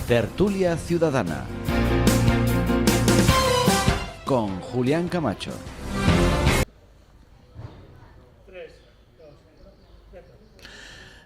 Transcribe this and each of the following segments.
Tertulia Ciudadana con Julián Camacho.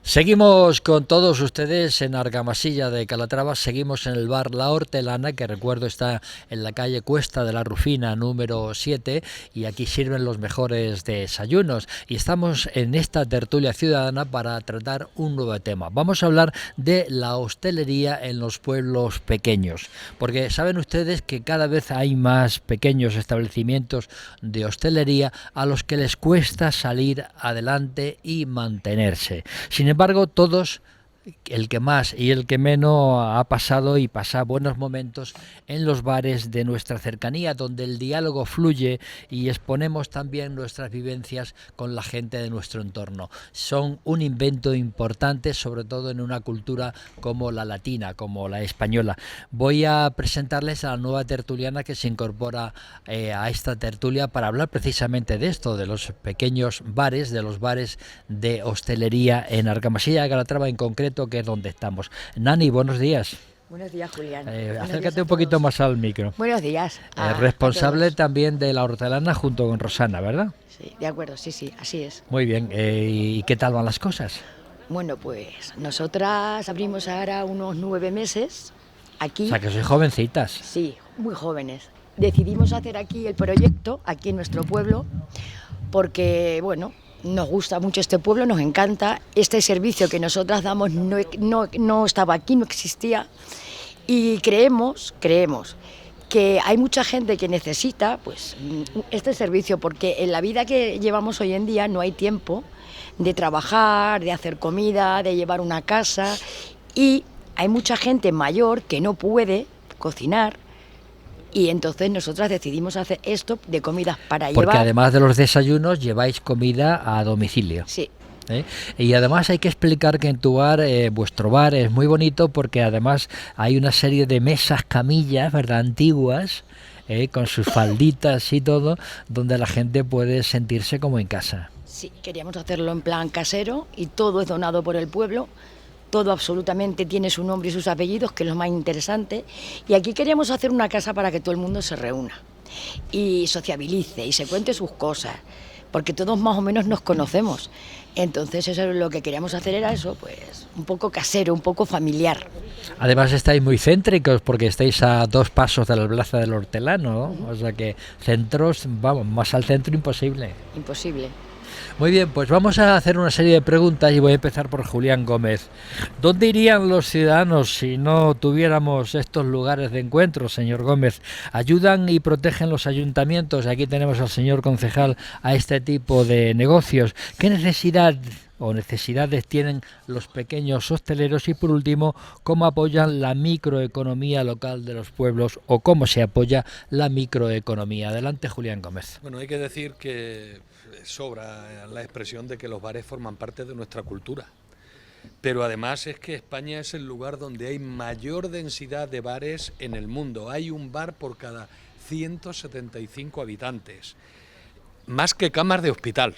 Seguimos con todos ustedes en Argamasilla de Calatrava, seguimos en el bar La Hortelana, que recuerdo está en la calle Cuesta de la Rufina número 7, y aquí sirven los mejores desayunos. Y estamos en esta tertulia ciudadana para tratar un nuevo tema. Vamos a hablar de la hostelería en los pueblos pequeños, porque saben ustedes que cada vez hay más pequeños establecimientos de hostelería a los que les cuesta salir adelante y mantenerse. Sin embargo, todos, el que más y el que menos, ha pasado y pasa buenos momentos en los bares de nuestra cercanía, donde el diálogo fluye y exponemos también nuestras vivencias con la gente de nuestro entorno. Son un invento importante, sobre todo en una cultura como la latina, como la española. Voy a presentarles a la nueva tertuliana que se incorpora a esta tertulia para hablar precisamente de esto, de los pequeños bares, de los bares de hostelería en Argamasilla de Calatrava en concreto, que es donde estamos. Nani, buenos días. Buenos días, Julián. Acércate un poquito más al micro. Buenos días. Responsable también de La Hortelana junto con Rosana, ¿verdad? Sí, de acuerdo, sí, así es. Muy bien. ¿Y qué tal van las cosas? Bueno, pues nosotras abrimos ahora unos 9 meses aquí. O sea, que sois jovencitas. Sí, muy jóvenes. Decidimos hacer aquí el proyecto, aquí en nuestro pueblo, porque, bueno, nos gusta mucho este pueblo, nos encanta. Este servicio que nosotras damos no estaba aquí, no existía. Y creemos que hay mucha gente que necesita pues este servicio, porque en la vida que llevamos hoy en día no hay tiempo de trabajar, de hacer comida, de llevar una casa, y hay mucha gente mayor que no puede cocinar. Y entonces nosotras decidimos hacer esto de comidas para llevar. Porque además de los desayunos lleváis comida a domicilio. Sí. Y además hay que explicar que en tu bar, vuestro bar, es muy bonito porque además hay una serie de mesas, camillas, ¿verdad?, antiguas, con sus falditas y todo, donde la gente puede sentirse como en casa. Sí, queríamos hacerlo en plan casero y todo es donado por el pueblo. Todo absolutamente tiene su nombre y sus apellidos, que es lo más interesante. Y aquí queríamos hacer una casa para que todo el mundo se reúna y sociabilice y se cuente sus cosas, porque todos más o menos nos conocemos. Entonces eso es lo que queríamos hacer, era eso, pues un poco casero, un poco familiar. Además estáis muy céntricos porque estáis a 2 pasos de la Plaza del Hortelano, ¿no? O sea que centros, vamos, más al centro imposible. Imposible. Muy bien, pues vamos a hacer una serie de preguntas y voy a empezar por Julián Gómez. ¿Dónde irían los ciudadanos si no tuviéramos estos lugares de encuentro, señor Gómez? ¿Ayudan y protegen los ayuntamientos? Aquí tenemos al señor concejal a este tipo de negocios. ¿Qué necesidades tienen los pequeños hosteleros? Y por último, ¿cómo apoyan la microeconomía local de los pueblos o cómo se apoya la microeconomía? Adelante, Julián Gómez. Bueno, hay que decir que sobra la expresión de que los bares forman parte de nuestra cultura, pero además es que España es el lugar donde hay mayor densidad de bares en el mundo. Hay un bar por cada 175 habitantes. Más que camas de hospital,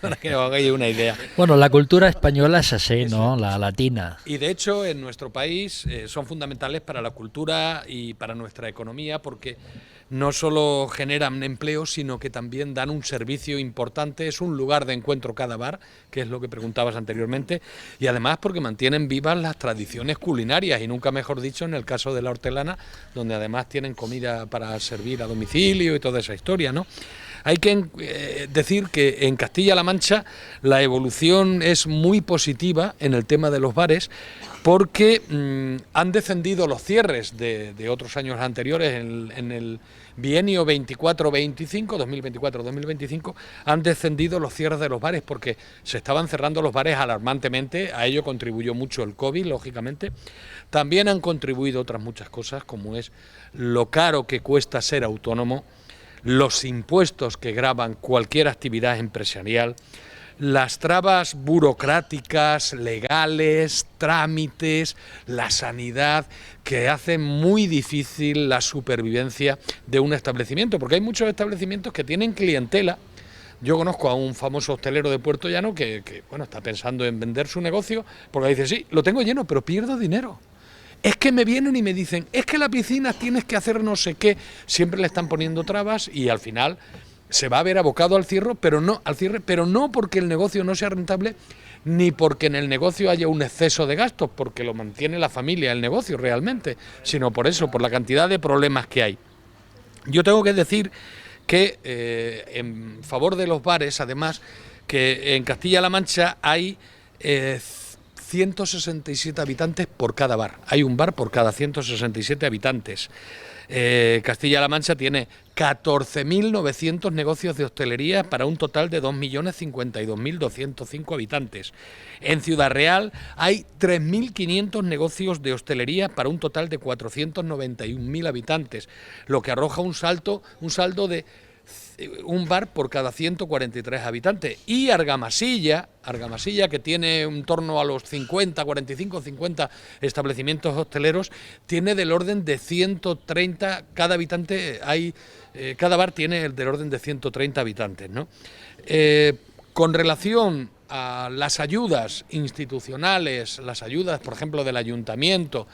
para que os hagáis una idea. Bueno, la cultura española es así, ¿no? La latina. Y de hecho en nuestro país son fundamentales para la cultura y para nuestra economía, porque no solo generan empleo, sino que también dan un servicio importante. Es un lugar de encuentro cada bar, que es lo que preguntabas anteriormente, y además porque mantienen vivas las tradiciones culinarias, y nunca mejor dicho en el caso de La Hortelana, donde además tienen comida para servir a domicilio y toda esa historia, ¿no? Hay que decir que en Castilla-La Mancha la evolución es muy positiva en el tema de los bares, porque han descendido los cierres de otros años anteriores. En el bienio 24-25, 2024-2025, han descendido los cierres de los bares porque se estaban cerrando los bares alarmantemente. A ello contribuyó mucho el COVID, lógicamente. También han contribuido otras muchas cosas, como es lo caro que cuesta ser autónomo, los impuestos que gravan cualquier actividad empresarial, las trabas burocráticas, legales, trámites, la sanidad, que hacen muy difícil la supervivencia de un establecimiento, porque hay muchos establecimientos que tienen clientela. Yo conozco a un famoso hostelero de Puerto Llano que bueno, está pensando en vender su negocio, porque dice, sí, lo tengo lleno, pero pierdo dinero. Es que me vienen y me dicen, es que la piscina tienes que hacer no sé qué, siempre le están poniendo trabas y al final se va a ver abocado al cierre, pero no porque el negocio no sea rentable, ni porque en el negocio haya un exceso de gastos, porque lo mantiene la familia, el negocio realmente, sino por eso, por la cantidad de problemas que hay. Yo tengo que decir que en favor de los bares, además, que en Castilla-La Mancha hay 167 habitantes por cada bar. Hay un bar por cada 167 habitantes. Castilla-La Mancha tiene 14.900 negocios de hostelería para un total de 2.052.205 habitantes. En Ciudad Real hay 3.500 negocios de hostelería para un total de 491.000 habitantes, lo que arroja un saldo de un bar por cada 143 habitantes. Y Argamasilla, que tiene en torno a los 45, 50 establecimientos hosteleros, tiene del orden de 130, cada habitante cada bar tiene del orden de 130 habitantes, ¿no? Con relación a las ayudas institucionales, las ayudas, por ejemplo, del ayuntamiento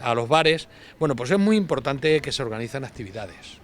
a los bares, bueno, pues es muy importante que se organizan actividades.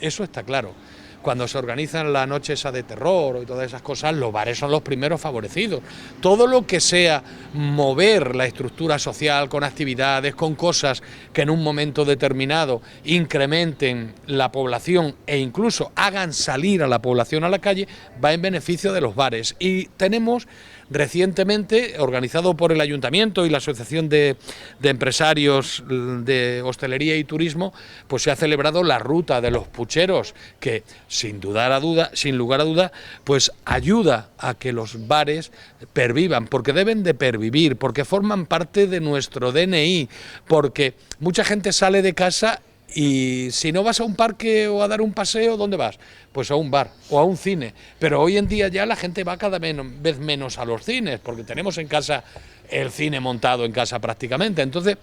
Eso está claro. Cuando se organizan la noche esa de terror y todas esas cosas, los bares son los primeros favorecidos. Todo lo que sea mover la estructura social con actividades, con cosas que en un momento determinado incrementen la población e incluso hagan salir a la población a la calle, va en beneficio de los bares. Y tenemos recientemente, organizado por el Ayuntamiento y la Asociación de Empresarios de Hostelería y Turismo, pues se ha celebrado la Ruta de los Pucheros, que sin lugar a duda, pues ayuda a que los bares pervivan, porque deben de pervivir, porque forman parte de nuestro DNI, porque mucha gente sale de casa y si no vas a un parque o a dar un paseo, ¿dónde vas? Pues a un bar o a un cine. Pero hoy en día ya la gente va cada vez menos a los cines, porque tenemos en casa el cine montado en casa prácticamente. Entonces,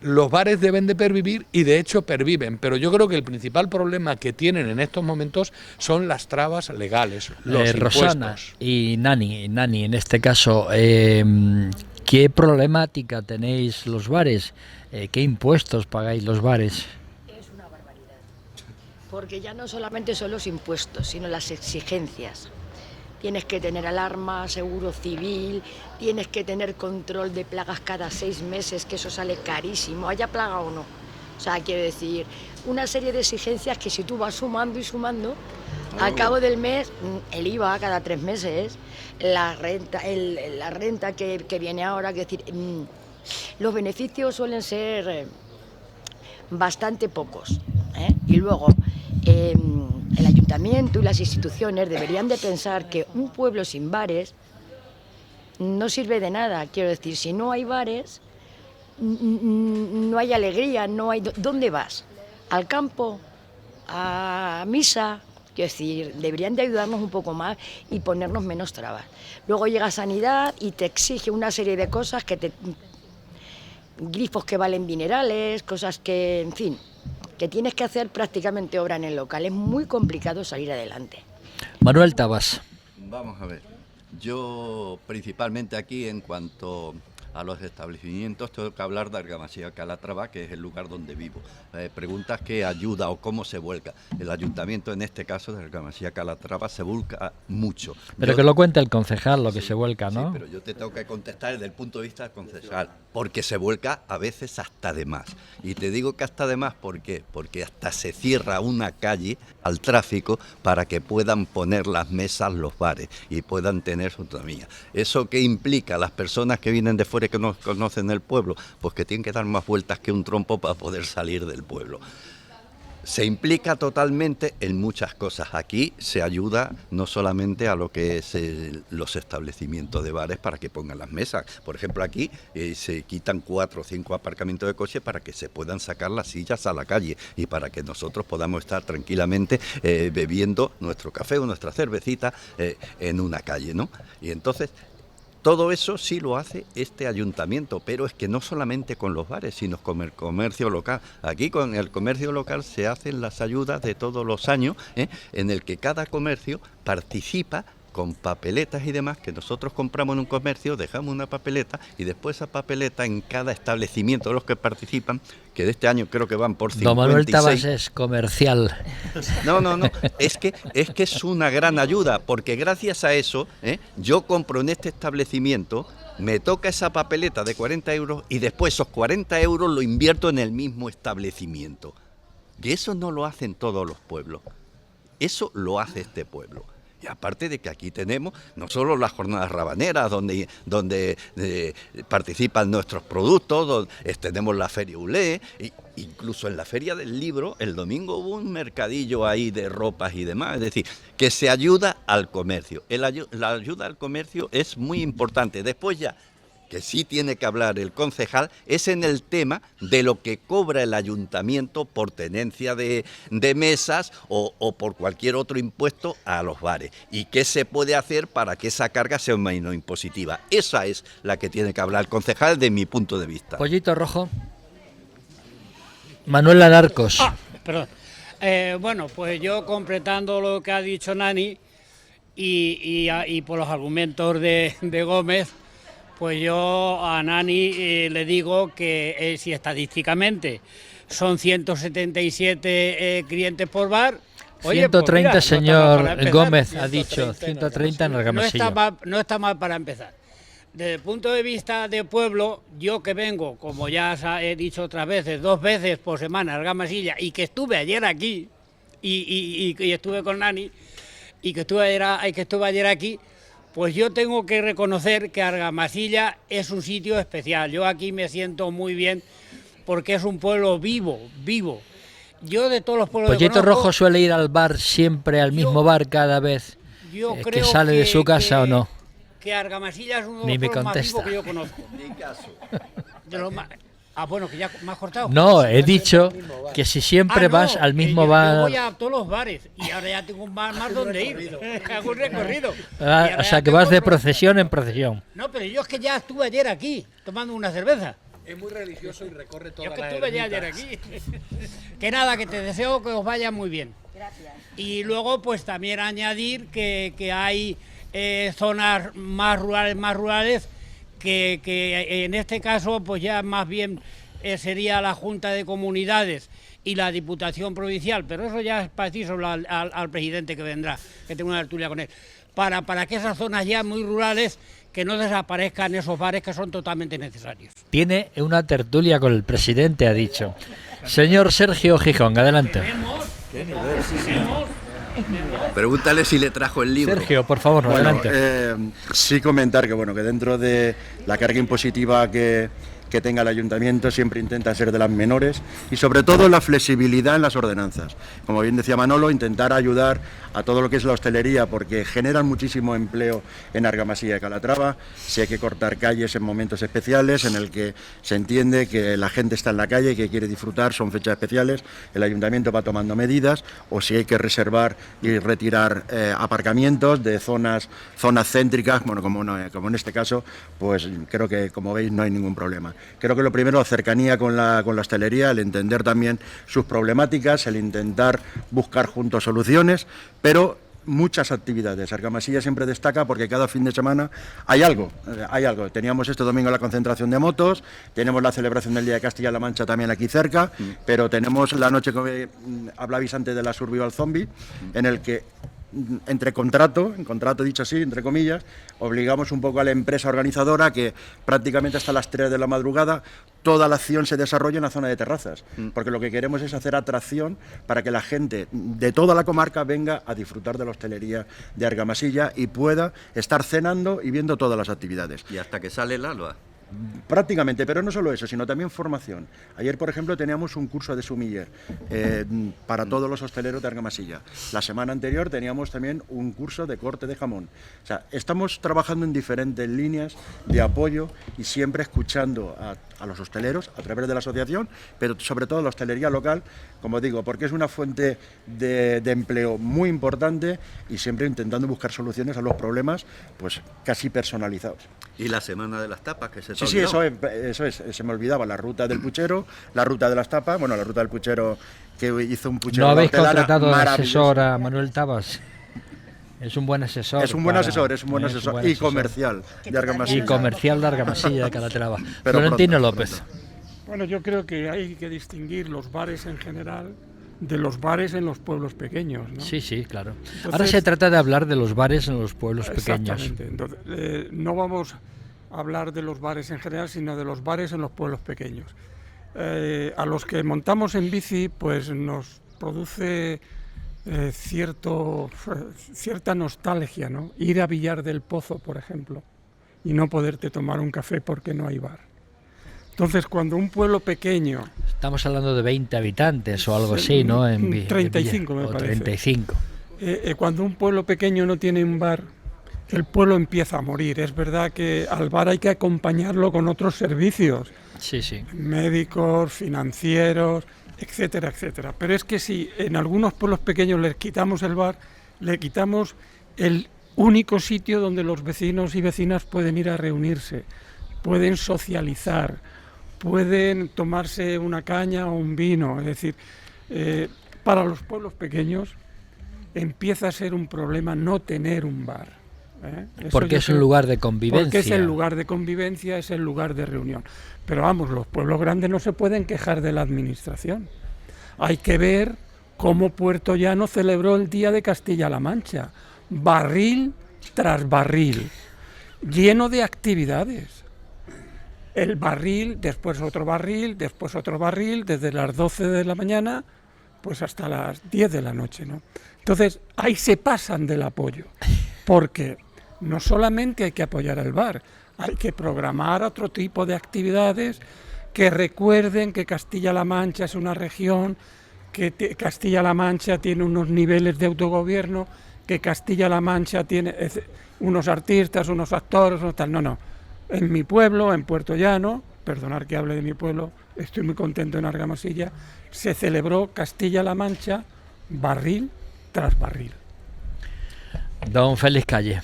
los bares deben de pervivir y de hecho perviven, pero yo creo que el principal problema que tienen en estos momentos son las trabas legales, los Rosana impuestos. Y Nani, en este caso, ¿qué problemática tenéis los bares? ¿Qué impuestos pagáis los bares? Porque ya no solamente son los impuestos, sino las exigencias. Tienes que tener alarma, seguro civil, tienes que tener control de plagas cada 6 meses, que eso sale carísimo, haya plaga o no. O sea, quiero decir, una serie de exigencias que si tú vas sumando y sumando, al cabo del mes, el IVA cada 3 meses, la renta que viene ahora, es decir, los beneficios suelen ser bastante pocos, ¿eh? Y luego el ayuntamiento y las instituciones deberían de pensar que un pueblo sin bares no sirve de nada. Quiero decir, si no hay bares, no hay alegría, no hay... ¿Dónde vas? ¿Al campo? ¿A misa? Quiero decir, deberían de ayudarnos un poco más y ponernos menos trabas. Luego llega Sanidad y te exige una serie de cosas grifos que valen dinerales, cosas que, en fin, que tienes que hacer prácticamente obra en el local. Es muy complicado salir adelante. Manuel Tabas. Vamos a ver, yo principalmente aquí en cuanto a los establecimientos tengo que hablar de Argamasilla Calatrava, que es el lugar donde vivo. Preguntas qué ayuda o cómo se vuelca. El ayuntamiento, en este caso de Argamasilla Calatrava, se vuelca mucho. Pero que lo cuente el concejal, lo que se vuelca, ¿no? Sí, pero yo te tengo que contestar desde el punto de vista del concejal, porque se vuelca a veces hasta de más. Y te digo que hasta de más, ¿por qué? Porque hasta se cierra una calle al tráfico para que puedan poner las mesas los bares y puedan tener su autonomía. ¿Eso qué implica? Las personas que vienen de fuera y que no conocen el pueblo, pues que tienen que dar más vueltas que un trompo para poder salir del pueblo. se implica totalmente en muchas cosas. Aquí se ayuda no solamente a lo que es los establecimientos de bares para que pongan las mesas. Por ejemplo, aquí se quitan 4 o 5 aparcamientos de coches para que se puedan sacar las sillas a la calle y para que nosotros podamos estar tranquilamente bebiendo nuestro café o nuestra cervecita en una calle, ¿no? Y entonces todo eso sí lo hace este ayuntamiento, pero es que no solamente con los bares, sino con el comercio local. Aquí con el comercio local se hacen las ayudas de todos los años, en el que cada comercio participa con papeletas y demás, que nosotros compramos en un comercio, dejamos una papeleta y después esa papeleta en cada establecimiento de los que participan, que de este año creo que van por 56. Don Manuel Tabas es comercial. No, es que es una gran ayuda, porque gracias a eso, yo compro en este establecimiento, me toca esa papeleta de 40 euros y después esos 40 euros lo invierto en el mismo establecimiento. Y eso no lo hacen todos los pueblos, eso lo hace este pueblo. Y aparte de que aquí tenemos no solo las jornadas rabaneras donde participan nuestros productos, tenemos la Feria ULE, incluso en la Feria del Libro el domingo hubo un mercadillo ahí de ropas y demás, es decir, que se ayuda al comercio. La ayuda al comercio es muy importante. Después ya, que sí tiene que hablar el concejal, es en el tema de lo que cobra el ayuntamiento por tenencia de mesas o por cualquier otro impuesto a los bares. Y qué se puede hacer para que esa carga sea menos impositiva. Esa es la que tiene que hablar el concejal de mi punto de vista. Pollito rojo. Manuel Alarcos. Perdón. Bueno, pues yo completando lo que ha dicho Nani y por los argumentos de Gómez, pues yo a Nani le digo que si estadísticamente son 177 clientes por bar... Oye, 130, pues mira, señor no está Gómez ha dicho, 130 en Argamasilla. No está mal para empezar. Desde el punto de vista de pueblo, yo que vengo, como ya he dicho otras veces, 2 veces por semana a Argamasilla, y que estuve ayer aquí, y estuve con Nani, y que estuve ayer aquí, pues yo tengo que reconocer que Argamasilla es un sitio especial. Yo aquí me siento muy bien porque es un pueblo vivo. Yo de todos los pueblos Pollito Rojo suele ir al bar siempre, al mismo bar cada vez que sale de su casa, ¿o no? Que Argamasilla es uno de los pueblos más vivos que yo conozco. Bueno, que ya me has cortado. No, he dicho que si siempre vas al mismo bar... Yo voy a todos los bares y ahora ya tengo un bar más donde ir. Hago un recorrido. O sea, que vas de procesión en procesión. No, pero yo es que ya estuve ayer aquí, tomando una cerveza. Es muy religioso y recorre toda la la Yo que estuve ya ayer aquí. Que nada, que te deseo que os vaya muy bien. Gracias. Y luego, pues también añadir que hay zonas más rurales, que en este caso pues ya más bien sería la Junta de Comunidades y la Diputación Provincial, pero eso ya es preciso al presidente que vendrá, que tengo una tertulia con él, para que esas zonas ya muy rurales que no desaparezcan esos bares que son totalmente necesarios. Tiene una tertulia con el presidente, ha dicho. Señor Sergio Gijón, adelante. Pregúntale si le trajo el libro. Sergio, por favor, adelante. Sí comentar que que dentro de la carga impositiva que tenga el ayuntamiento siempre intenta ser de las menores y sobre todo la flexibilidad en las ordenanzas. Como bien decía Manolo, intentar ayudar a todo lo que es la hostelería porque generan muchísimo empleo en Argamasilla de Calatrava. Si hay que cortar calles en momentos especiales en el que se entiende que la gente está en la calle y que quiere disfrutar, son fechas especiales, el ayuntamiento va tomando medidas, o si hay que reservar y retirar aparcamientos de zonas céntricas, bueno, como en este caso, pues creo que, como veis, no hay ningún problema. Creo que lo primero, la cercanía con la hostelería, el entender también sus problemáticas, el intentar buscar juntos soluciones, pero muchas actividades. Argamasilla siempre destaca porque cada fin de semana hay algo. Teníamos este domingo la concentración de motos, tenemos la celebración del Día de Castilla-La Mancha también aquí cerca, pero tenemos la noche que hablabais antes de la Survival Zombie, en el que en contrato dicho así, entre comillas, obligamos un poco a la empresa organizadora que prácticamente hasta las 3 de la madrugada toda la acción se desarrolla en la zona de terrazas, porque lo que queremos es hacer atracción para que la gente de toda la comarca venga a disfrutar de la hostelería de Argamasilla y pueda estar cenando y viendo todas las actividades. Y hasta que sale el alba. Prácticamente, pero no solo eso, sino también formación. Ayer, por ejemplo, teníamos un curso de sumiller para todos los hosteleros de Argamasilla. La semana anterior teníamos también un curso de corte de jamón. O sea, estamos trabajando en diferentes líneas de apoyo y siempre escuchando a los hosteleros a través de la asociación, pero sobre todo la hostelería local, como digo, porque es una fuente de empleo muy importante y siempre intentando buscar soluciones a los problemas, pues casi personalizados. Y la semana de las tapas, que se te Sí, olvidó. eso es, se me olvidaba la ruta del puchero, la ruta de las tapas, bueno, la ruta del puchero que hizo un puchero. ¿No habéis hortelana contratado de maravilloso. asesor a Manuel Tabas? Es un buen asesor. Es un buen asesor, es un buen asesor y comercial de Y Argamasilla. comercial de Argamasilla de Calatrava. Pero Florentino pronto, López. Bueno, yo creo que hay que distinguir los bares en general de los bares en los pueblos pequeños, ¿no? Sí, sí, claro. Entonces- Ahora se trata de hablar de los bares en los pueblos pequeños. Exactamente. Entonces, no vamos a hablar de los bares en general, sino de los bares en los pueblos pequeños. A los que montamos en bici, pues nos produce cierta nostalgia, ¿no? Ir a Villar del Pozo, por ejemplo, y no poderte tomar un café porque no hay bar. Entonces, cuando un pueblo pequeño, Estamos hablando de 20 habitantes o algo así, ¿no? En 35 me o parece. 35. Cuando un pueblo pequeño no tiene un bar, el pueblo empieza a morir. Es verdad que al bar hay que acompañarlo con otros servicios, Sí, sí. médicos, financieros, etcétera, etcétera. Pero es que si en algunos pueblos pequeños les quitamos el bar, le quitamos el único sitio donde los vecinos y vecinas pueden ir a reunirse, pueden socializar, pueden tomarse una caña o un vino. Es decir, para los pueblos pequeños empieza a ser un problema no tener un bar. Eso Porque yo es un creo- lugar de convivencia. Porque es el lugar de convivencia, es el lugar de reunión. Pero vamos, los pueblos grandes no se pueden quejar de la administración. Hay que ver cómo Puerto Llano celebró el Día de Castilla-La Mancha, barril tras barril, lleno de actividades. El barril, después otro barril, desde las 12 de la mañana pues hasta las 10 de la noche, ¿no? Entonces, ahí se pasan del apoyo, porque no solamente hay que apoyar al bar, hay que programar otro tipo de actividades que recuerden que Castilla-La Mancha es una región, que Castilla-La Mancha tiene unos niveles de autogobierno, que Castilla-La Mancha tiene unos artistas, unos actores, unos tal. No. En mi pueblo, en Puerto Llano, perdonar que hable de mi pueblo, estoy muy contento en Argamasilla, se celebró Castilla-La Mancha barril tras barril. Don Félix Calle,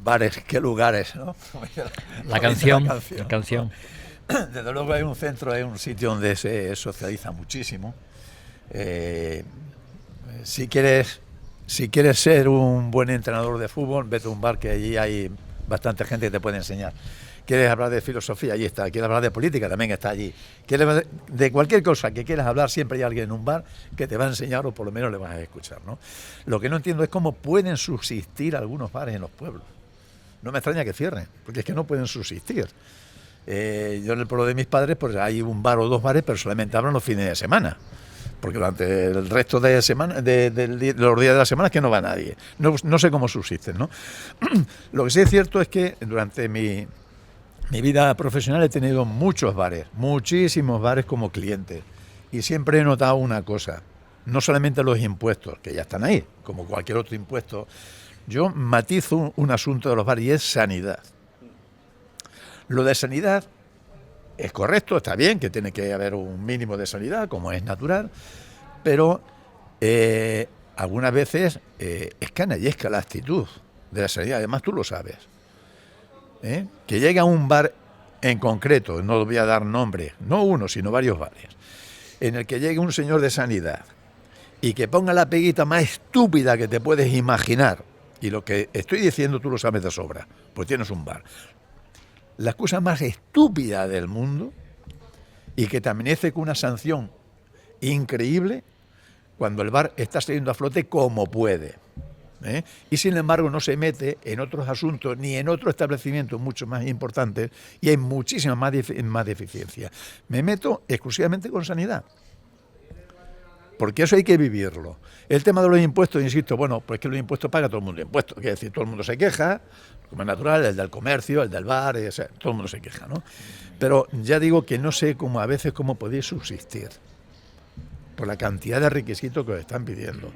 Bares, qué lugares, ¿no? la canción. Desde luego hay un centro, hay un sitio donde se socializa muchísimo. Si quieres ser un buen entrenador de fútbol, vete a un bar, que allí hay bastante gente que te puede enseñar. ¿Quieres hablar de filosofía? Allí está. ¿Quieres hablar de política? También está allí. ¿Quieres de cualquier cosa que quieras hablar? Siempre hay alguien en un bar que te va a enseñar, o por lo menos le vas a escuchar, ¿no? Lo que no entiendo es cómo pueden subsistir algunos bares en los pueblos. No me extraña que cierren, porque es que no pueden subsistir. Yo en el pueblo de mis padres, pues hay un bar o dos bares, pero solamente abren los fines de semana, porque durante el resto de semana, de los días de la semana, es que no va nadie. No sé cómo subsisten, ¿no? Lo que sí es cierto es que durante mi vida profesional he tenido muchos bares, muchísimos bares como cliente, y siempre he notado una cosa: no solamente los impuestos, que ya están ahí, como cualquier otro impuesto. Yo matizo un asunto de los bares, y es sanidad. Lo de sanidad es correcto, está bien, que tiene que haber un mínimo de sanidad, como es natural, pero algunas veces es canallesca la actitud de la sanidad. Además, tú lo sabes. Que llega a un bar en concreto, no voy a dar nombre, no uno, sino varios bares, en el que llegue un señor de sanidad y que ponga la peguita más estúpida que te puedes imaginar. Y lo que estoy diciendo tú lo sabes de sobra, pues tienes un bar. La cosa más estúpida del mundo, y que te amanece con una sanción increíble cuando el bar está saliendo a flote como puede. Y sin embargo no se mete en otros asuntos ni en otros establecimientos mucho más importantes, y hay muchísima más deficiencia. Me meto exclusivamente con sanidad. porque eso hay que vivirlo. El tema de los impuestos, insisto, bueno, pues que los impuestos paga todo el mundo impuestos, quiere decir, todo el mundo se queja, como es natural, el del comercio, el del bar, o sea, todo el mundo se queja, ¿no? Pero ya digo que no sé cómo a veces cómo podéis subsistir por la cantidad de requisitos que os están pidiendo.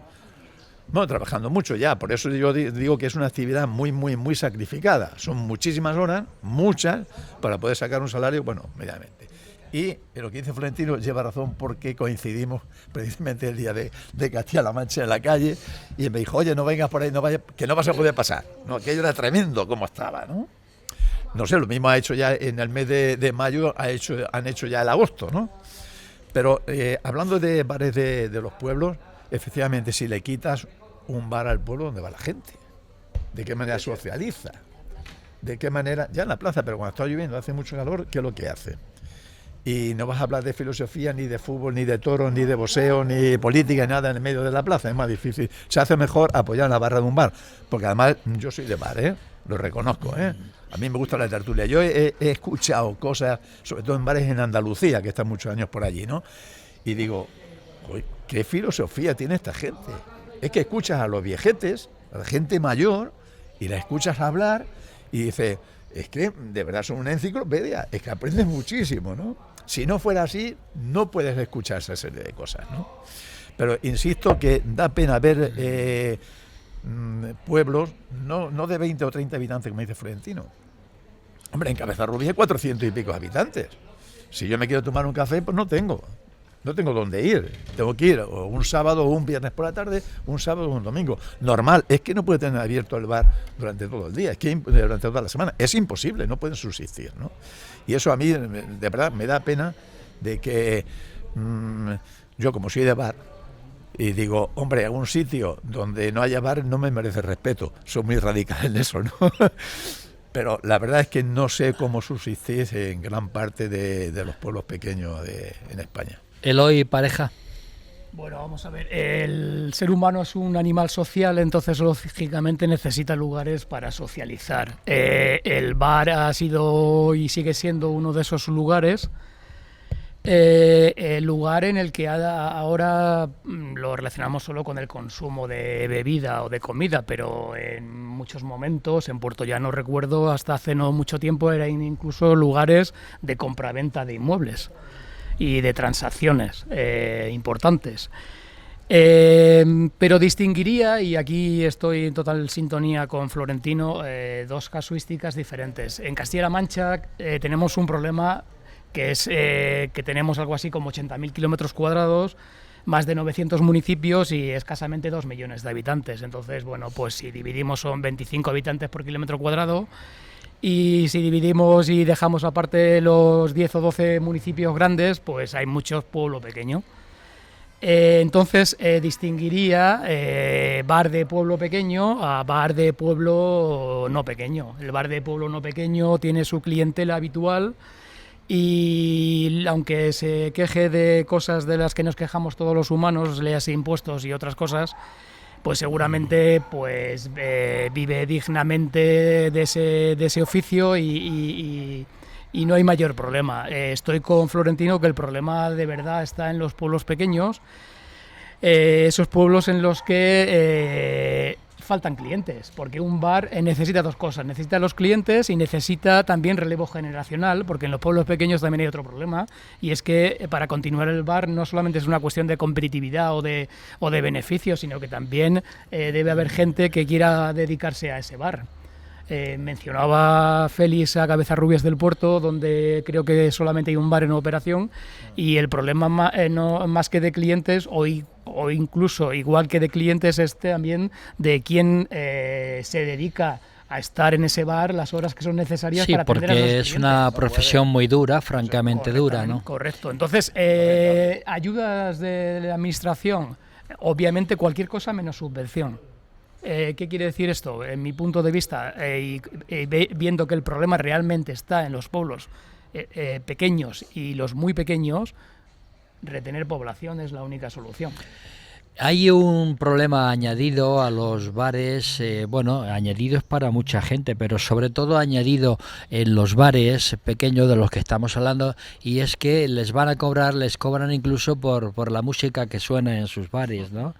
Bueno, trabajando mucho ya, por eso yo digo que es una actividad muy sacrificada. Son muchísimas horas, muchas, para poder sacar un salario, bueno, medianamente. Y lo que dice Florentino lleva razón, porque coincidimos precisamente el día de Castilla-La Mancha en la calle, y me dijo, oye, no vengas por ahí, no vayas, que no vas a poder pasar. No, aquello era tremendo como estaba, ¿no? No sé, lo mismo ha hecho ya en el mes de mayo, han hecho ya el agosto, ¿no? Pero hablando de bares de los pueblos, efectivamente, si le quitas un bar al pueblo, ¿dónde va la gente? ¿De qué manera socializa? ¿De qué manera? Ya en la plaza, pero cuando está lloviendo, hace mucho calor, ¿qué es lo que hace? Y no vas a hablar de filosofía, ni de fútbol, ni de toros, ni de boxeo, ni de política, nada en el medio de la plaza, es más difícil. Se hace mejor apoyar en la barra de un bar, porque además yo soy de bar, lo reconozco, a mí me gusta la tertulia. Yo he escuchado cosas, sobre todo en bares en Andalucía, que están muchos años por allí, ¿no? Y digo, ¿qué filosofía tiene esta gente? Es que escuchas a los viejetes, a la gente mayor, y la escuchas hablar, y dices, es que de verdad son una enciclopedia, es que aprendes muchísimo, ¿no? Si no fuera así, no puedes escuchar esa serie de cosas, ¿no? Pero insisto que da pena ver pueblos, no de 20 o 30 habitantes, como dice Florentino. Hombre, en Cabezarrubia hay 400 y pico habitantes. Si yo me quiero tomar un café, pues no tengo dónde ir. Tengo que ir o un sábado o un viernes por la tarde, un sábado o un domingo. Normal, es que no puede tener abierto el bar durante todo el día, es que durante toda la semana. Es imposible, no pueden subsistir, ¿no? Y eso a mí, de verdad, me da pena de que yo, como soy de bar, y digo, hombre, a un sitio donde no haya bar no me merece respeto. Soy muy radical en eso, ¿no? Pero la verdad es que no sé cómo subsistir en gran parte de los pueblos pequeños en España. Eloy Pareja. Bueno, vamos a ver, el ser humano es un animal social, entonces lógicamente necesita lugares para socializar. El bar ha sido y sigue siendo uno de esos lugares. El lugar en el que ahora lo relacionamos solo con el consumo de bebida o de comida, pero en muchos momentos, en Puerto Llano recuerdo, hasta hace no mucho tiempo eran incluso lugares de compraventa de inmuebles y de transacciones importantes. Pero distinguiría, y aquí estoy en total sintonía con Florentino, dos casuísticas diferentes. En Castilla-La Mancha tenemos un problema que es que tenemos algo así como 80.000 kilómetros cuadrados, más de 900 municipios y escasamente 2 millones de habitantes. Entonces, bueno, pues si dividimos son 25 habitantes por kilómetro cuadrado, y si dividimos y dejamos aparte los 10 o 12 municipios grandes, pues hay muchos pueblos pequeños. Entonces distinguiría bar de pueblo pequeño a bar de pueblo no pequeño. El bar de pueblo no pequeño tiene su clientela habitual, y aunque se queje de cosas de las que nos quejamos todos los humanos, léase impuestos y otras cosas, pues seguramente pues vive dignamente de ese oficio y no hay mayor problema. Estoy con Florentino que el problema de verdad está en los pueblos pequeños, esos pueblos en los que faltan clientes, porque un bar necesita dos cosas: necesita los clientes y necesita también relevo generacional, porque en los pueblos pequeños también hay otro problema, y es que para continuar el bar no solamente es una cuestión de competitividad o de beneficios, sino que también debe haber gente que quiera dedicarse a ese bar. Mencionaba Félix a Cabezarrubias del Puerto, donde creo que solamente hay un bar en operación, y el problema no más que de clientes o incluso igual que de clientes es también de quién se dedica a estar en ese bar las horas que son necesarias para atender a los clientes. Sí, porque es una profesión muy dura, francamente dura, ¿no? Correcto. Entonces, ayudas de la administración, obviamente cualquier cosa menos subvención. ¿Qué quiere decir esto? En mi punto de vista, viendo que el problema realmente está en los pueblos pequeños y los muy pequeños, retener población es la única solución. Hay un problema añadido a los bares, bueno, añadidos para mucha gente, pero sobre todo añadido en los bares pequeños de los que estamos hablando, y es que les cobran incluso por la música que suena en sus bares, ¿no?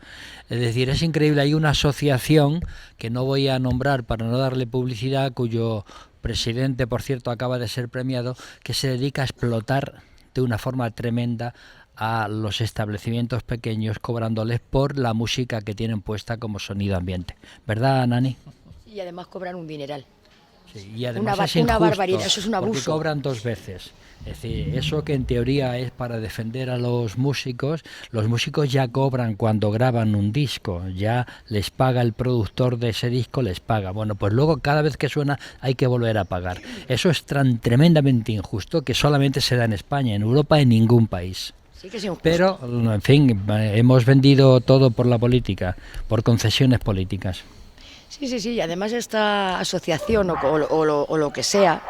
Es decir, es increíble, hay una asociación que no voy a nombrar para no darle publicidad, cuyo presidente, por cierto, acaba de ser premiado, que se dedica a explotar de una forma tremenda a los establecimientos pequeños, cobrándoles por la música que tienen puesta como sonido ambiente. ¿Verdad, Nani? Y además cobran un dineral. Sí, y además es una injusto, barbaridad, eso es un abuso. porque cobran 2 veces. Es decir, eso que en teoría es para defender a los músicos ya cobran cuando graban un disco, ya les paga el productor de ese disco, les paga. Bueno, pues luego cada vez que suena hay que volver a pagar. Eso es tremendamente injusto, que solamente se da en España, en Europa, en ningún país. Sí que es injusto. Pero, en fin, hemos vendido todo por la política, por concesiones políticas. Sí, y además esta asociación o lo que sea,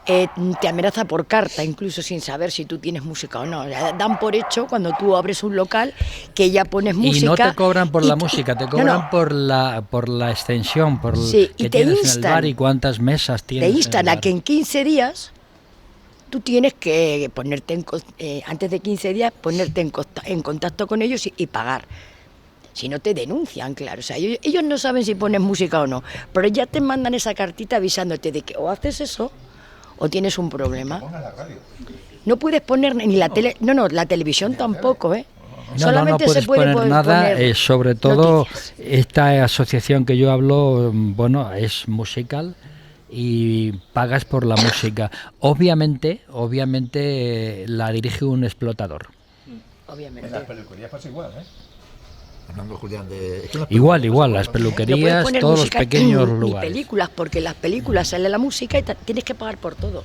te amenaza por carta, incluso sin saber si tú tienes música o no. O sea, dan por hecho cuando tú abres un local que ya pones música. Y no te cobran por la música, te cobran por la extensión, por sí, que tienes en el bar y cuántas mesas tienes. Te instan a que en 15 días tú tienes que ponerte antes de 15 días ponerte en contacto con ellos y pagar. Si no te denuncian, claro. O sea, ellos no saben si pones música o no, pero ya te mandan esa cartita avisándote de que o haces eso o tienes un problema. No puedes poner ni la tele, la televisión tampoco, ¿eh? Solamente no puedes se puede poner nada, sobre todo noticias. Esta asociación que yo hablo, bueno, es musical y pagas por la música. Obviamente la dirige un explotador. Obviamente. En las peluquerías pasa igual, ¿eh? Hablando, Julián, Igual, las peluquerías, todos los pequeños ni lugares. Películas, porque en las películas sale la música y tienes que pagar por todo.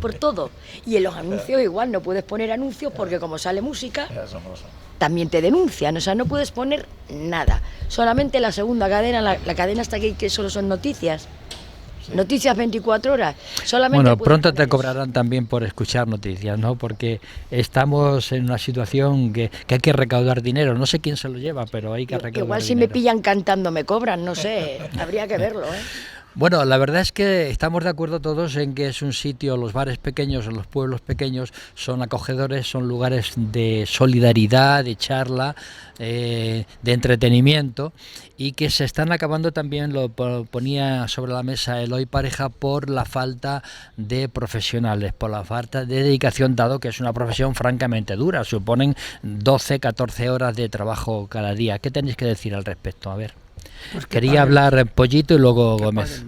Por todo. Y en los anuncios igual, no puedes poner anuncios porque como sale música, también te denuncian. O sea, no puedes poner nada. Solamente la segunda cadena, la cadena hasta aquí que solo son noticias. Noticias 24 horas. Solamente bueno, pronto te cobrarán también por escuchar noticias, ¿no? Porque estamos en una situación que hay que recaudar dinero. No sé quién se lo lleva, pero hay que recaudar igual si dinero. me pillan cantando me cobran, no sé. Habría que verlo, ¿eh? Bueno, la verdad es que estamos de acuerdo todos en que es un sitio, los bares pequeños o los pueblos pequeños son acogedores, son lugares de solidaridad, de charla, de entretenimiento, y que se están acabando también, lo ponía sobre la mesa Eloy Pareja, por la falta de profesionales, por la falta de dedicación, dado que es una profesión francamente dura, suponen 12, 14 horas de trabajo cada día. ¿Qué tenéis que decir al respecto? A ver. Pues Quería hablar Pollito y luego Gómez.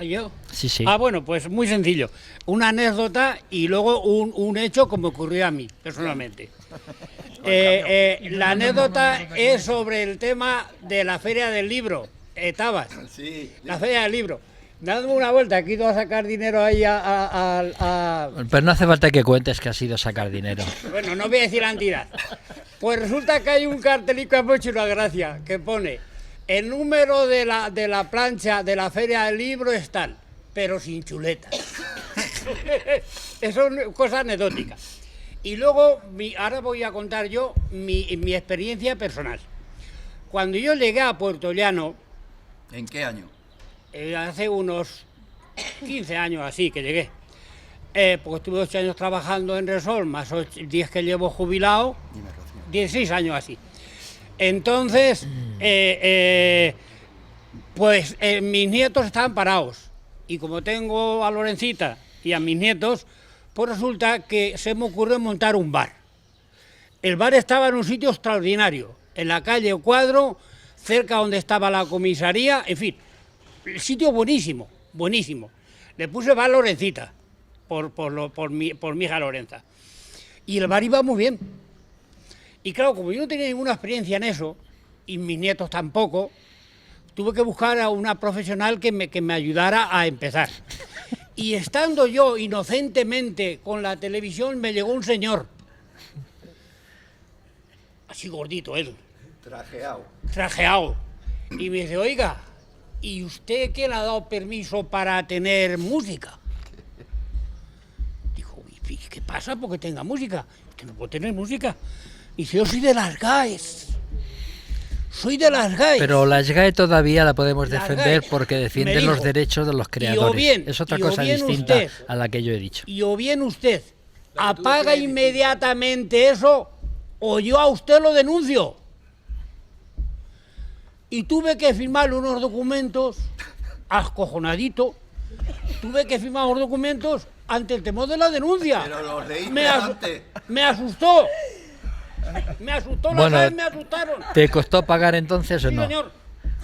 ¿Yo? Sí. Bueno, pues muy sencillo. Una anécdota y luego un hecho como ocurrió a mí, personalmente. La anécdota es sobre el tema de la Feria del Libro, Tabas. Sí. La Feria del Libro. Dando una vuelta, aquí ido a sacar dinero ahí Pero no hace falta que cuentes que has ido a sacar dinero. Bueno, no voy a decir la entidad. Pues resulta que hay un cartelito que ha hecho una gracia, que pone: el número de la plancha de la Feria del Libro es tal, pero sin chuletas. Eso es cosa anecdótica. Y luego, ahora voy a contar yo mi experiencia personal. Cuando yo llegué a Puerto Llano... ¿En qué año? Hace unos 15 años así que llegué. Porque estuve 8 años trabajando en Resol, más 10 que llevo jubilado, 16 años así. Entonces, mis nietos estaban parados. Y como tengo a Lorencita y a mis nietos, pues resulta que se me ocurrió montar un bar. El bar estaba en un sitio extraordinario, en la calle Cuadro, cerca donde estaba la comisaría, en fin, el sitio buenísimo, buenísimo. Le puse bar Lorencita, por mi hija Lorenza. Y el bar iba muy bien. Y claro, como yo no tenía ninguna experiencia en eso, y mis nietos tampoco, tuve que buscar a una profesional que me ayudara a empezar. Y estando yo inocentemente con la televisión, me llegó un señor, así gordito él, trajeado, y me dice: oiga, ¿y usted qué le ha dado permiso para tener música? Dijo: ¿y qué pasa porque tenga música? Usted no puede tener música. Y dice: yo soy de las GAES. soy de las GAE. Pero la SGAE todavía la podemos La defender SGAE porque defiende me dijo, los derechos de los creadores. bien, es otra y o cosa bien distinta usted, a la que yo he dicho. Y o bien usted apaga inmediatamente eso, o yo a usted lo denuncio. Y tuve que firmar unos documentos, acojonadito, tuve que firmar unos documentos ante el temor de la denuncia. Pero los leíste Me antes. asustó. Me asustó, las Bueno, GAE me asustaron. ¿Te costó pagar entonces o Sí, no? señor.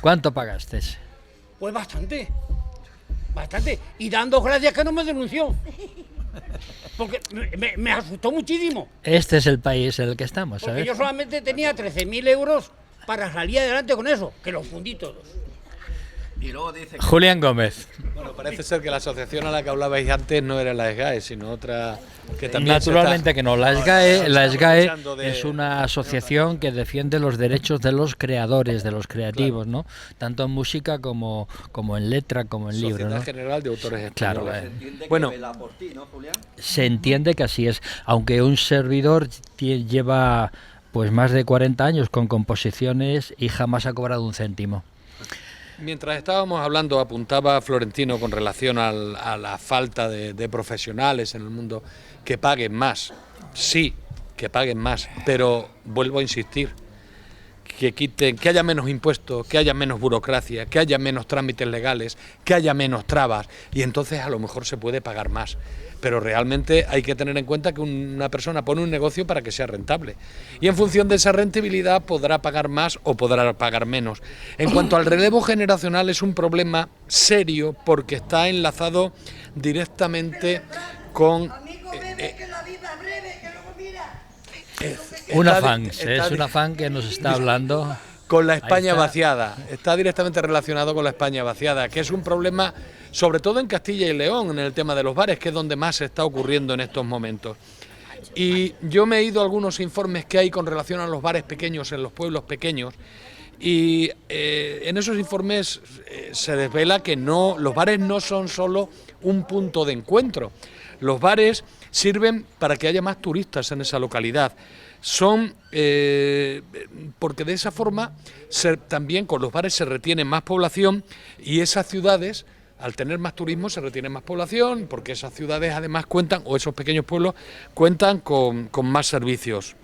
¿Cuánto pagaste? Pues bastante. Bastante. Y dando gracias que no me denunció. Porque me asustó muchísimo. Este es el país en el que estamos, Porque ¿sabes? yo solamente tenía 13.000 euros para salir adelante con eso, que los fundí todos. Y luego dice que Julián Gómez. Bueno, parece ser que la asociación a la que hablabais antes no era la SGAE, sino otra que también Naturalmente que no. La SGAE aprovechando de- es una asociación que defiende los derechos de los creadores, de los creativos, ¿no? Tanto en música como en letra, como en libro, Sociedad ¿no? General de Autores Claro, Españoles. entiende que Bueno, vela por ti, ¿no, Julián? Se entiende que así es, aunque un servidor lleva pues más de 40 años con composiciones y jamás ha cobrado un céntimo. mientras estábamos hablando, apuntaba Florentino con relación a la falta de profesionales en el mundo que paguen más. Sí, que paguen más, pero vuelvo a insistir, que haya menos impuestos, que haya menos burocracia, que haya menos trámites legales, que haya menos trabas, y entonces a lo mejor se puede pagar más. Pero realmente hay que tener en cuenta que una persona pone un negocio para que sea rentable. Y en función de esa rentabilidad podrá pagar más o podrá pagar menos. En cuanto al relevo generacional, es un problema serio porque está enlazado directamente con... Un está- afán, está- es un afán que nos está hablando. con la Ahí España está. vaciada, está directamente relacionado con la España vaciada, que es un problema sobre todo en Castilla y León, en el tema de los bares, que es donde más se está ocurriendo en estos momentos. Y yo me he ido a algunos informes que hay con relación a los bares pequeños en los pueblos pequeños, y en esos informes se desvela que los bares no son solo un punto de encuentro. Los bares sirven para que haya más turistas en esa localidad. Porque de esa forma también con los bares se retiene más población, y esas ciudades, al tener más turismo, se retiene más población, porque esas ciudades además cuentan, o esos pequeños pueblos, cuentan con más servicios.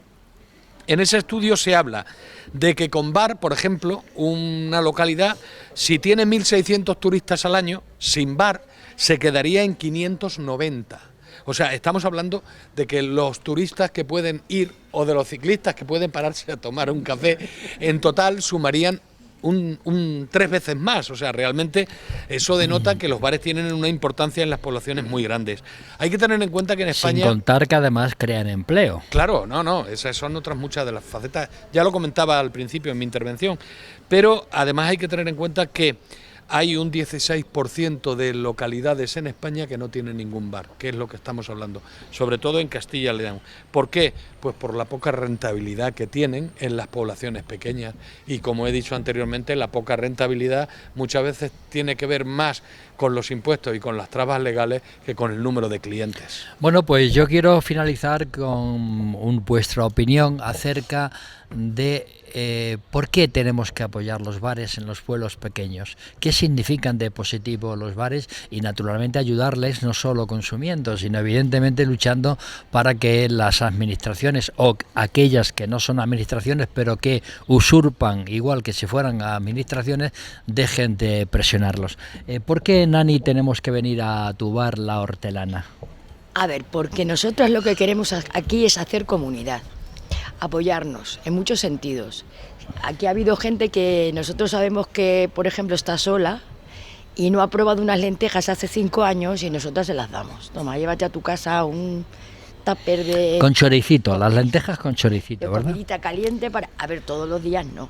En ese estudio se habla de que con bar, por ejemplo, una localidad, si tiene 1.600 turistas al año, sin bar, se quedaría en 590. O sea, estamos hablando de que los turistas que pueden ir, o de los ciclistas que pueden pararse a tomar un café, en total sumarían un 3 veces más. O sea, realmente eso denota que los bares tienen una importancia en las poblaciones muy grandes. Hay que tener en cuenta que en España... Sin contar que además crean empleo. Claro, no, esas son otras muchas de las facetas. Ya lo comentaba al principio en mi intervención, pero además hay que tener en cuenta que hay un 16% de localidades en España que no tienen ningún bar, que es lo que estamos hablando, sobre todo en Castilla y León. ¿Por qué? Pues por la poca rentabilidad que tienen en las poblaciones pequeñas, y como he dicho anteriormente, la poca rentabilidad muchas veces tiene que ver más con los impuestos y con las trabas legales que con el número de clientes. Bueno, pues yo quiero finalizar con vuestra opinión acerca de por qué tenemos que apoyar los bares en los pueblos pequeños, qué significan de positivo los bares, y naturalmente ayudarles no solo consumiendo, sino evidentemente luchando para que las administraciones, o aquellas que no son administraciones pero que usurpan igual que si fueran administraciones, dejen de presionarlos. ¿Por qué, Nani, tenemos que venir a tu bar La Hortelana? A ver, porque nosotros lo que queremos aquí es hacer comunidad, apoyarnos en muchos sentidos. Aquí ha habido gente que nosotros sabemos que, por ejemplo, está sola y no ha probado unas lentejas hace 5 años, y nosotras se las damos. Toma, llévate a tu casa un tupper de... Con choricito, las lentejas con choricito, de ¿verdad? comidita caliente para... A ver, todos los días no.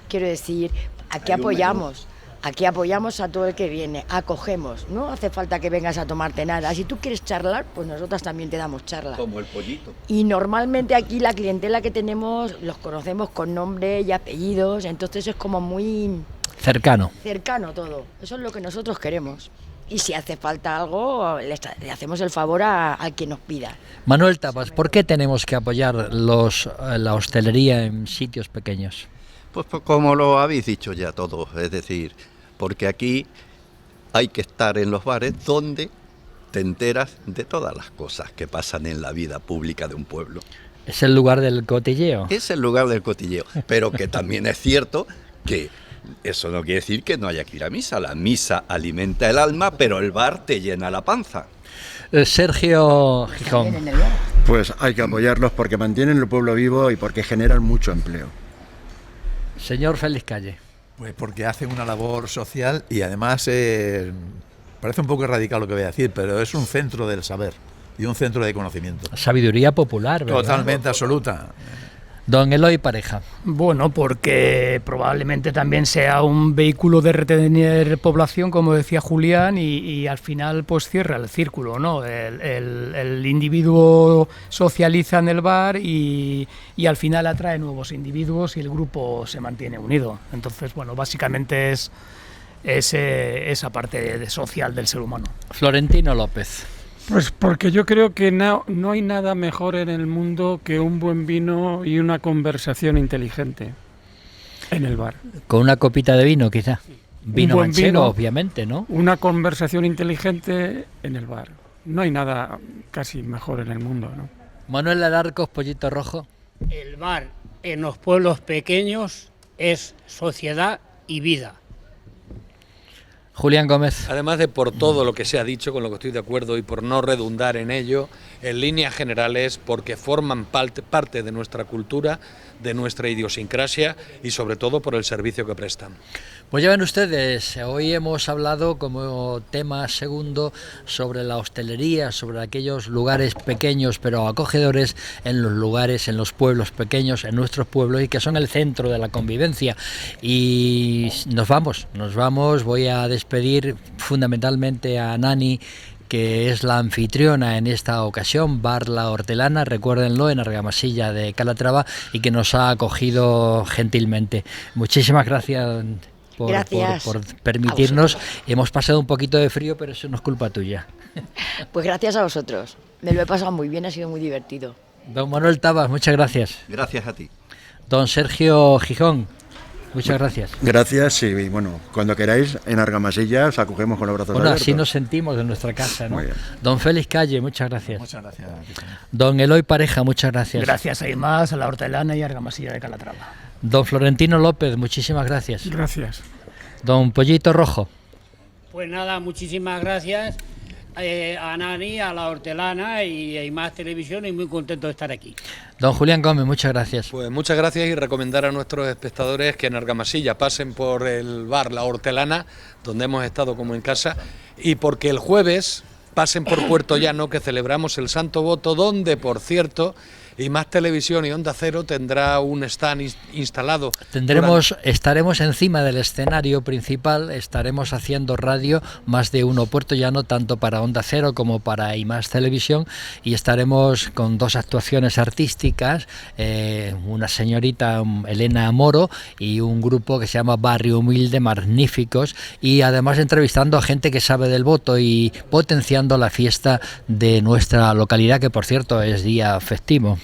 Quiero decir, aquí apoyamos. Aquí apoyamos a todo el que viene, acogemos. No hace falta que vengas a tomarte nada. Si tú quieres charlar, pues nosotras también te damos charla. Como el pollito. Y normalmente aquí la clientela que tenemos los conocemos con nombre y apellidos, entonces es como muy Cercano. cercano todo. Eso es lo que nosotros queremos. Y si hace falta algo, le hacemos el favor a quien nos pida. Manuel Tapas, ¿por qué tenemos que apoyar la hostelería en sitios pequeños? Pues como lo habéis dicho ya todos, es decir, porque aquí hay que estar en los bares donde te enteras de todas las cosas que pasan en la vida pública de un pueblo. Es el lugar del cotilleo. Es el lugar del cotilleo, pero que también es cierto que eso no quiere decir que no haya que ir a misa. La misa alimenta el alma, pero el bar te llena la panza. Sergio Gijón. Pues hay que apoyarlos porque mantienen el pueblo vivo y porque generan mucho empleo. Señor Félix Calle. Pues porque hacen una labor social y además parece un poco radical lo que voy a decir, pero es un centro del saber y un centro de conocimiento. Sabiduría popular, ¿verdad? Totalmente absoluta. Don Eloy Pareja. Bueno, porque probablemente también sea un vehículo de retener población, como decía Julián, y al final pues cierra el círculo, ¿no? El individuo socializa en el bar y al final atrae nuevos individuos y el grupo se mantiene unido. Entonces, bueno, básicamente es esa parte social del ser humano. Florentino López. Pues porque yo creo que no hay nada mejor en el mundo que un buen vino y una conversación inteligente en el bar. Con una copita de vino, quizá. Vino buen manchego, vino, obviamente, ¿no? Una conversación inteligente en el bar. No hay nada casi mejor en el mundo, ¿no? Manuel Alarcos, Pollito Rojo. El bar en los pueblos pequeños es sociedad y vida. Julián Gómez. Además de por todo lo que se ha dicho, con lo que estoy de acuerdo, y por no redundar en ello, en líneas generales porque forman parte de nuestra cultura, de nuestra idiosincrasia y sobre todo por el servicio que prestan. Pues ya ven ustedes, hoy hemos hablado como tema segundo sobre la hostelería, sobre aquellos lugares pequeños pero acogedores en los lugares, en los pueblos pequeños, en nuestros pueblos y que son el centro de la convivencia. Y nos vamos, voy a despedir fundamentalmente a Nani, que es la anfitriona en esta ocasión, Bar La Hortelana, recuérdenlo, en Argamasilla de Calatrava, y que nos ha acogido gentilmente. Muchísimas gracias por permitirnos. Hemos pasado un poquito de frío, pero eso no es culpa tuya. Pues gracias a vosotros. Me lo he pasado muy bien, ha sido muy divertido. Don Manuel Tabas, muchas gracias. Gracias a ti. Don Sergio Gijón, muchas gracias. Gracias y bueno, cuando queráis en Argamasilla os acogemos con los brazos Bueno, abiertos. así nos sentimos en nuestra casa, ¿no? Muy bien. Don Félix Calle, muchas gracias. Muchas gracias. Don Eloy Pareja, muchas gracias. Gracias a más a La Hortelana y Argamasilla de Calatrava. Don Florentino López, muchísimas gracias. Gracias. Don Pollito Rojo. Pues nada, muchísimas gracias a Nani, a La Hortelana y a Más Televisión, y muy contento de estar aquí. Don Julián Gómez, muchas gracias. Pues muchas gracias y recomendar a nuestros espectadores que en Argamasilla pasen por el bar La Hortelana, donde hemos estado como en casa, y porque el jueves pasen por Puerto Llano, que celebramos el Santo Voto, donde, por cierto, y Más Televisión y Onda Cero tendrá un stand instalado. Estaremos encima del escenario principal, estaremos haciendo radio Más de Uno Puerto Llano, tanto para Onda Cero como para Más Televisión, y estaremos con dos actuaciones artísticas, una señorita Elena Moro y un grupo que se llama Barrio Humilde, magníficos, y además entrevistando a gente que sabe del voto y potenciando la fiesta de nuestra localidad, que por cierto es día festivo.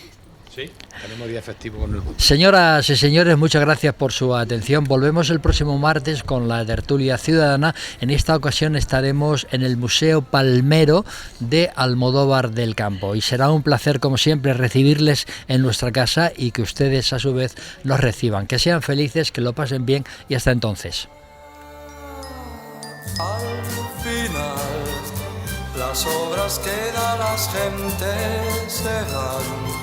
Sí, tenemos día festivo con el voto. Señoras y señores, muchas gracias por su atención. Volvemos el próximo martes con la tertulia ciudadana. En esta ocasión estaremos en el Museo Palmero de Almodóvar del Campo y será un placer, como siempre, recibirles en nuestra casa y que ustedes a su vez nos reciban. Que sean felices, que lo pasen bien y hasta entonces. Al final, las obras que da las gentes se van.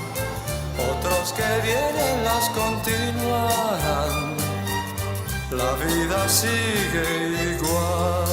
Otros que vienen las continuarán, la vida sigue igual.